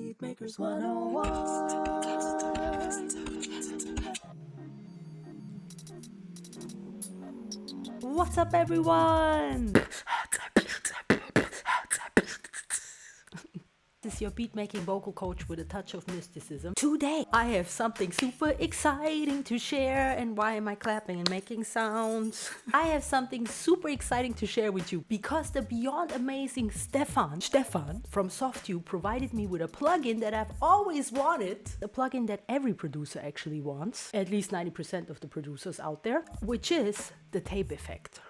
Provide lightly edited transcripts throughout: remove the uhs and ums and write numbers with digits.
Beatmakers 101. What's up, everyone? This is your beat-making vocal coach with a touch of mysticism. Today, I have something super exciting to share. And why am I clapping and making sounds? I have something super exciting to share with you because the beyond amazing Stefan from Softube provided me with a plugin that I've always wanted. A plugin that every producer actually wants, at least 90% of the producers out there, which is the tape effect.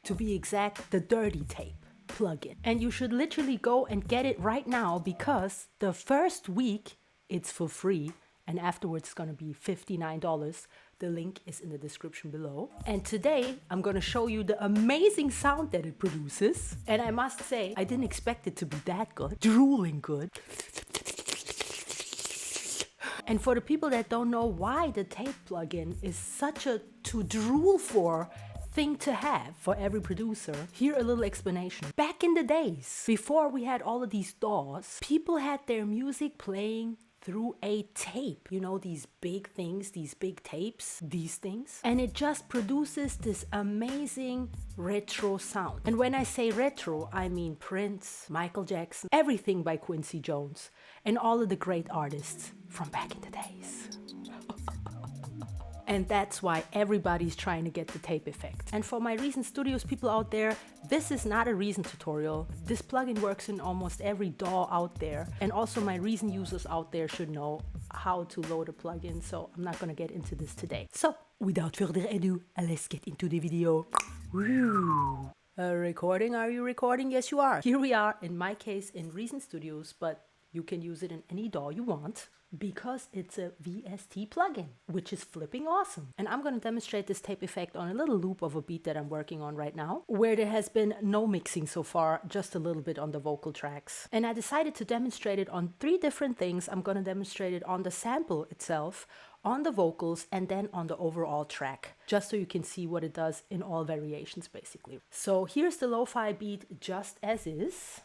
To be exact, the dirty tape plugin. And you should literally go and get it right now because the first week it's for free and afterwards it's gonna be $59. The link is in the description below. And today I'm gonna show you the amazing sound that it produces. And I must say, I didn't expect it to be that good. Drooling good. And for the people that don't know why the tape plugin is such a to drool for thing to have for every producer, here a little explanation. Back in the days, before we had all of these DAWs, people had their music playing through a tape. You know, these big things, these big tapes, these things. And it just produces this amazing retro sound. And when I say retro, I mean Prince, Michael Jackson, everything by Quincy Jones, and all of the great artists from back in the days. And that's why everybody's trying to get the tape effect. And for my Reason Studios people out there, this is not a Reason tutorial. This plugin works in almost every DAW out there. And also my Reason users out there should know how to load a plugin, so I'm not gonna get into this today. So, without further ado, let's get into the video. Woo. Recording, are you recording? Yes, you are. Here we are, in my case, in Reason Studios, but you can use it in any DAW you want, because it's a VST plugin, which is flipping awesome. And I'm going to demonstrate this tape effect on a little loop of a beat that I'm working on right now, where there has been no mixing so far, just a little bit on the vocal tracks. And I decided to demonstrate it on 3 different things. I'm going to demonstrate it on the sample itself, on the vocals, and then on the overall track, just so you can see what it does in all variations, basically. So here's the lo-fi beat just as is.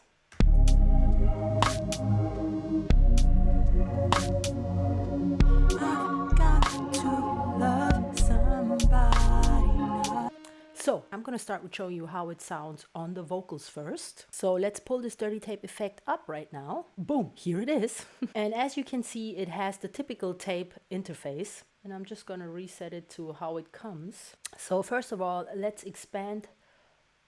So I'm gonna start with showing you how it sounds on the vocals first. So let's pull this dirty tape effect up right now. Boom, here it is. And as you can see, it has the typical tape interface. And I'm just gonna reset it to how it comes. So first of all, let's expand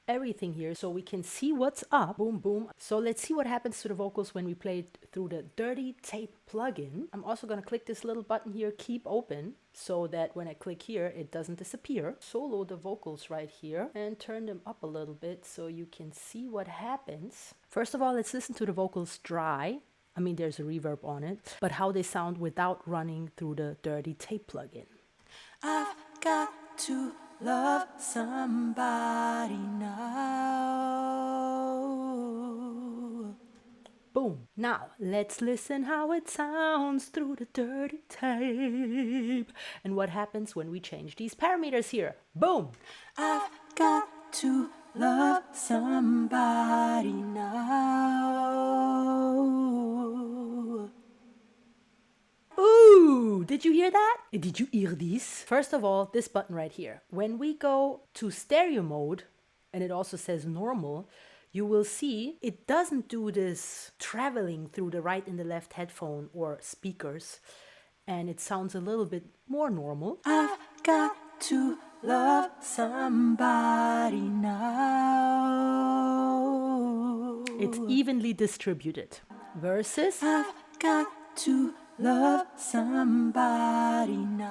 everything here so we can see what's up. Boom, boom. So let's see what happens to the vocals when we play it through the dirty tape plugin. I'm also going to click this little button here, keep open, so that when I click here, it doesn't disappear. Solo the vocals right here and turn them up a little bit so you can see what happens. First of all, let's listen to the vocals dry. I mean, there's a reverb on it, but how they sound without running through the dirty tape plugin. I've got to love somebody now. Boom. Now, let's listen how it sounds through the dirty tape. And what happens when we change these parameters here. Boom. I've got to love somebody now. Ooh, did you hear that? Did you hear this? First of all, this button right here. When we go to stereo mode, and it also says normal, you will see it doesn't do this traveling through the right and the left headphone or speakers, and it sounds a little bit more normal. I've got to love somebody now. It's evenly distributed. Versus I've got to love somebody now.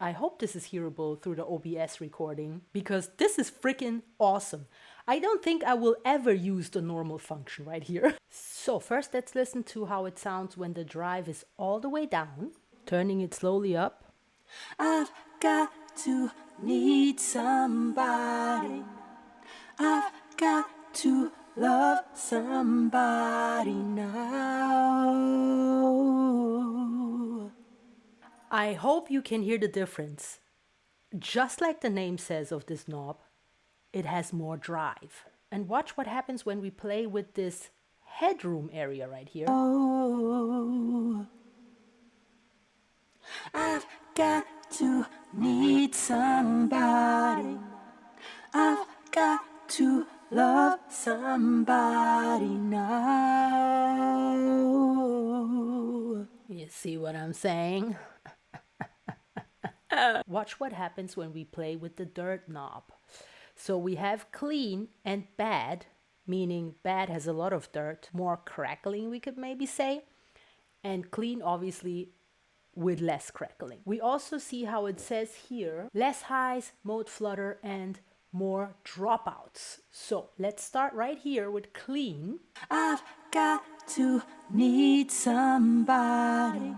I hope this is hearable through the OBS recording because this is freaking awesome. I don't think I will ever use the normal function right here. So first let's listen to how it sounds when the drive is all the way down, turning it slowly up. I've got to need somebody. I've got to love somebody now. I hope you can hear the difference. Just like the name says of this knob, it has more drive. And watch what happens when we play with this headroom area right here. Oh, I've got to need somebody. I've got to love somebody now. You see what I'm saying? Watch what happens when we play with the dirt knob. So we have clean and bad, meaning bad has a lot of dirt, more crackling we could maybe say, and clean obviously with less crackling. We also see how it says here, less highs, mode flutter, and more dropouts. So let's start right here with clean. I've got to need somebody.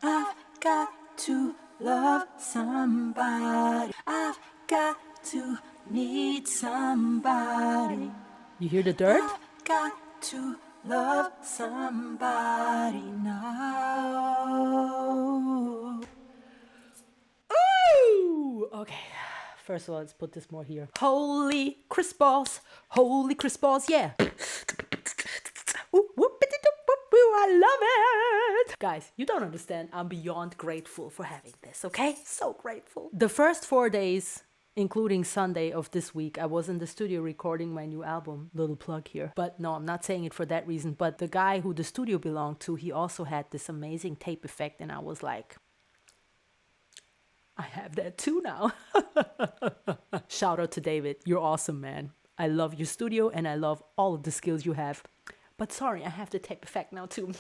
I've got to love somebody. I've got to need somebody. You hear the dirt? I've got to love somebody now. Ooh! Okay. First of all, let's put this more here. Holy crisp balls, yeah. I love it. Guys, you don't understand. I'm beyond grateful for having this, okay? So grateful. The first 4 days, including Sunday of this week, I was in the studio recording my new album. Little plug here. But no, I'm not saying it for that reason. But the guy who the studio belonged to, he also had this amazing tape effect. And I was like, I have that too now. Shout out to David. You're awesome, man. I love your studio and I love all of the skills you have. But sorry, I have the tape effect now too.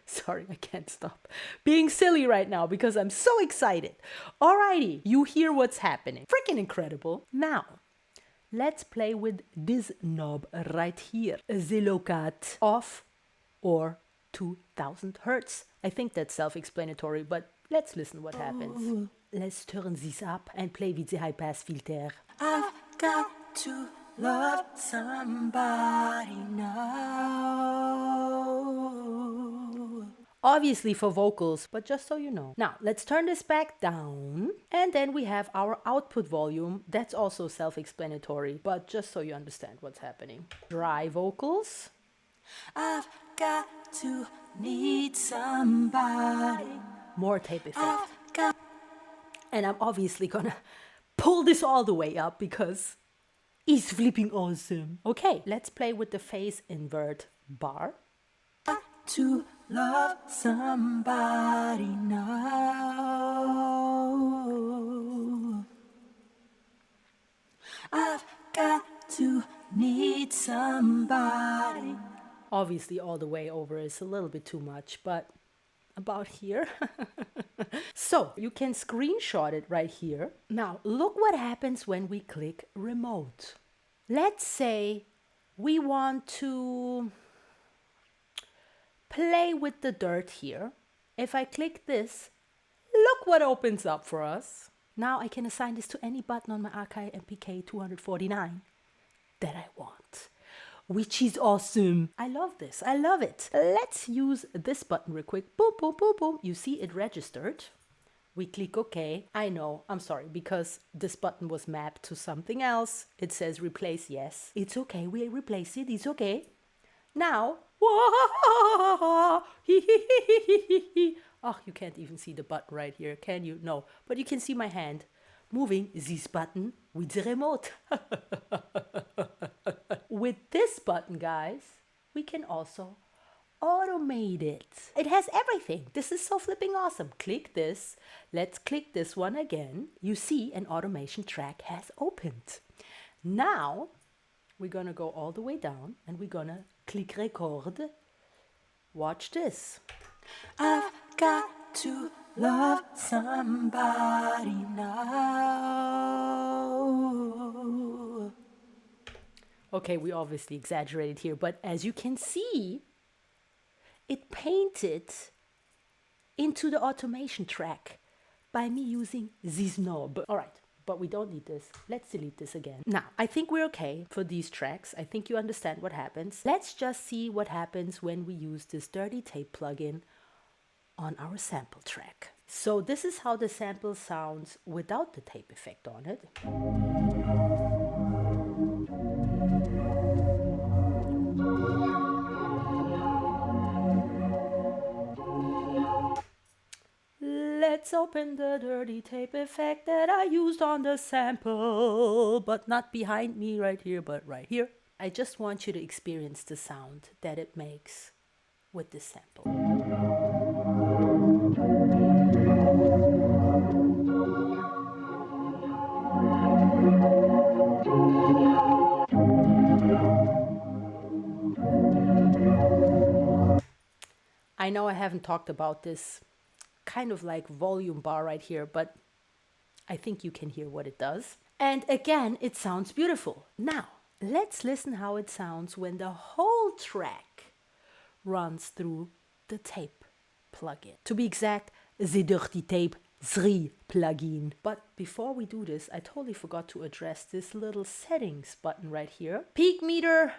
Sorry, I can't stop being silly right now because I'm so excited. Alrighty, you hear what's happening. Freaking incredible. Now, let's play with this knob right here. The low-cut off or 2000 Hertz. I think that's self-explanatory, but let's listen what happens. Let's turn this up and play with the high-pass filter. I've got to love somebody now. Obviously for vocals, but just so you know. Now, let's turn this back down. And then we have our output volume. That's also self-explanatory, but just so you understand what's happening. Dry vocals. I've got to need somebody. More tape effect. And I'm obviously gonna pull this all the way up because it's flipping awesome. Okay, let's play with the phase invert bar. To love somebody now. I've got to need somebody. Obviously all the way over is a little bit too much, but about here. So you can screenshot it right here. Now look what happens when we click remote. Let's say we want to play with the dirt here. If I click this, look what opens up for us. Now I can assign this to any button on my Archive MPK 249 that I want, which is awesome. I love this. I love it. Let's use this button real quick. Boom, boom, boom, boom. You see it registered. We click OK. I know, I'm sorry, because this button was mapped to something else. It says replace yes. It's okay, we replace it, it's okay. Now, oh, you can't even see the button right here, can you? No, but you can see my hand moving this button with the remote. With this button, guys, we can also automate it. It has everything. This is so flipping awesome. Click this. Let's click this one again. You see an automation track has opened. Now we're gonna go all the way down and we're gonna click record. Watch this. I've got to love somebody now. Okay, we obviously exaggerated here, but as you can see, it painted into the automation track by me using this knob. All right, but we don't need this. Let's delete this again. Now, I think we're okay for these tracks. I think you understand what happens. Let's just see what happens when we use this dirty tape plugin on our sample track. So this is how the sample sounds without the tape effect on it. Let's open the dirty tape effect that I used on the sample, but not behind me right here, but right here. I just want you to experience the sound that it makes with this sample. I know I haven't talked about this kind of like volume bar right here, but I think you can hear what it does. And again, it sounds beautiful. Now, let's listen how it sounds when the whole track runs through the tape plugin. To be exact, the Dirty Tape 3 plugin. But before we do this, I totally forgot to address this little settings button right here. Peak meter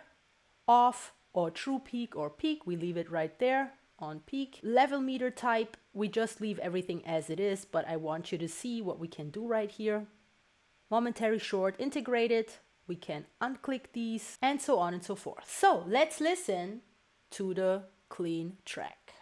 off or true peak or peak, we leave it right there on peak. Level meter type, we just leave everything as it is, but I want you to see what we can do right here. Momentary short integrated, we can unclick these, and so on and so forth. So let's listen to the clean track.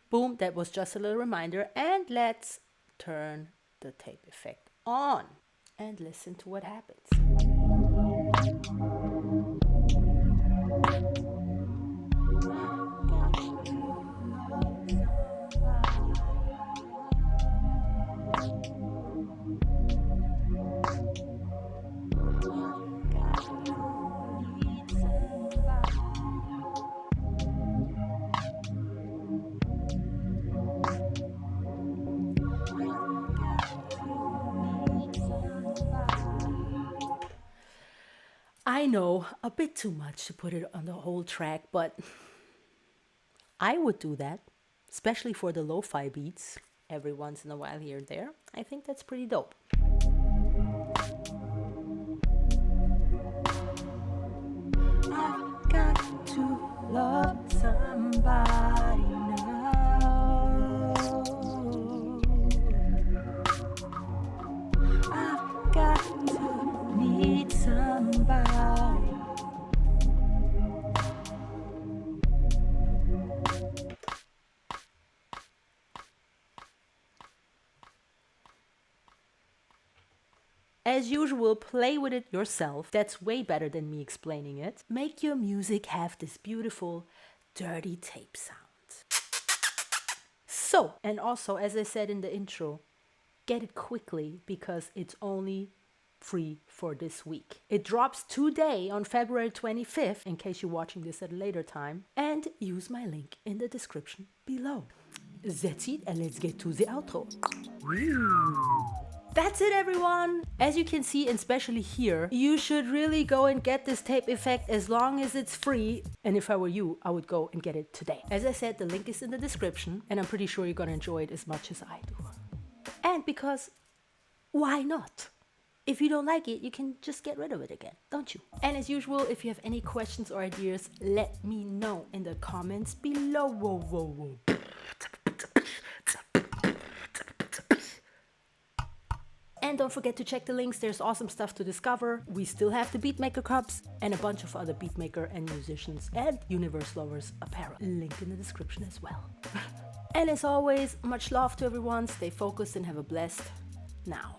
Boom, that was just a little reminder. And let's turn the tape effect on and listen to what happens. I know, a bit too much to put it on the whole track, but I would do that, especially for the lo-fi beats, every once in a while here and there. I think that's pretty dope. I've got to love somebody now. I've got to need somebody. As usual, play with it yourself. That's way better than me explaining it. Make your music have this beautiful, dirty tape sound. So, and also, as I said in the intro, get it quickly because it's only free for this week. It drops today on February 25th, in case you're watching this at a later time, and use my link in the description below. That's it, and let's get to the outro. That's it, everyone. As you can see, and especially here, you should really go and get this tape effect as long as it's free. And if I were you, I would go and get it today. As I said, the link is in the description, and I'm pretty sure you're gonna enjoy it as much as I do. And because, why not? If you don't like it, you can just get rid of it again, don't you? And as usual, if you have any questions or ideas, let me know in the comments below. Whoa. And don't forget to check the links, there's awesome stuff to discover. We still have the Beatmaker cups and a bunch of other beatmaker and musicians and universe lovers apparel. Link in the description as well. And as always, much love to everyone, stay focused and have a blessed now.